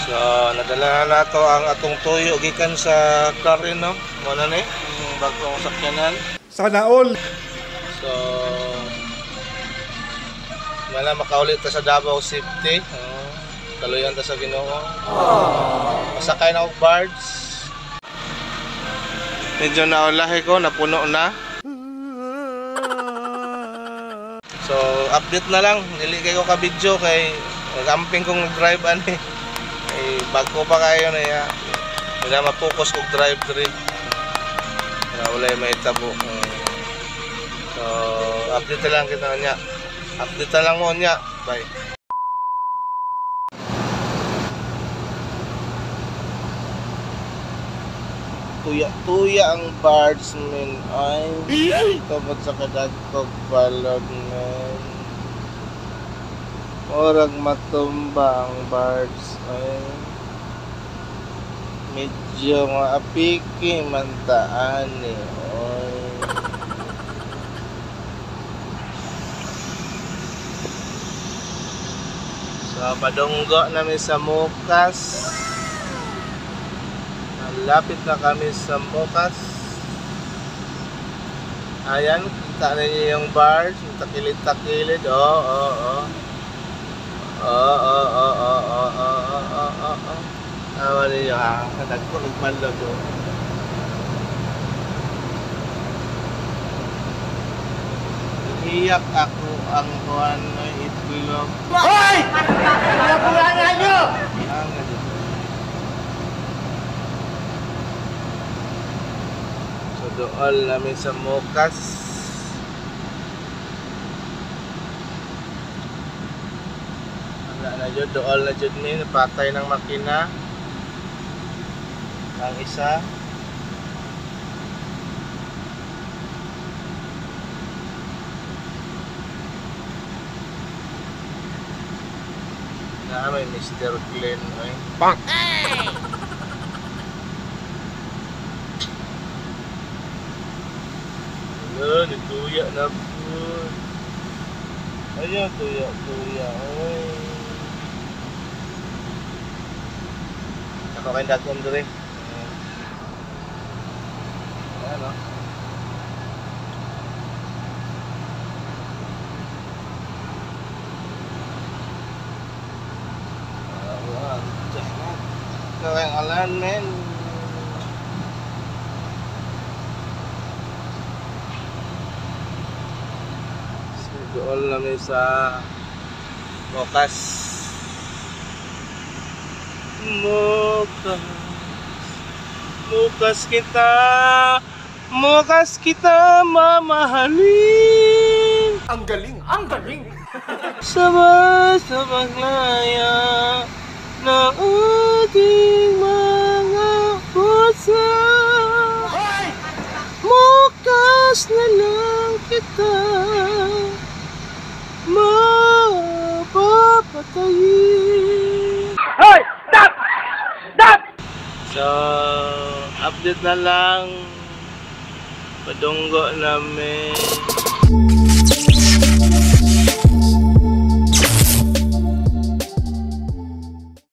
So, nadala na nato ang atong tuyo gikan sa Clarin, no? Muna ni, yung bagong sakyanan. Sana all! So, wala makaulit ta sa Davao City. Kaluyan ta sa Ginoo. Masakay na ako barge. Medyo naulahi ko, napuno na. So, update na lang. Dili kayo ka-video kay gamping kong nag-drive ani. Eh, bago pa kayo na ya. Wala ma-focus kong drive rin. Wala may tabo. So, update na lang kita niya. Update na lang mo niya. Bye. Tuya-tuya ang birds men ay tungkol sa kadagkog balod men. Orag matumba ang birds ay medyo maapiki mantaan eh. Oy. So padunggo namin sa Mukas. Lapit na kami sa Mukas. Ayan, kita ninyo yung bars, takilid-takilid. Awa ninyo ha, nagkulog malog. Iyak ako ang buwan na itlog. Hoy! Pinapulangan nyo! Doon namin sa Mukas. Wala na dyan, doon na dyan ni napatay ng makina. Ang isa. Na may Mr. Glenn ay. Bang! Hey! Tuya na po. Ayan, tuya. Ay. Ako kayo datom doon rin. Ayan o. Ito yung alan men. Doon namin sa Mukas. Mukas kita mamahalin. Ang galing! Sa paglaya ng ating mga pusa. Mukas na lang kita mapapatayin. Hoy! Stop! So, update na lang. Padunggo namin.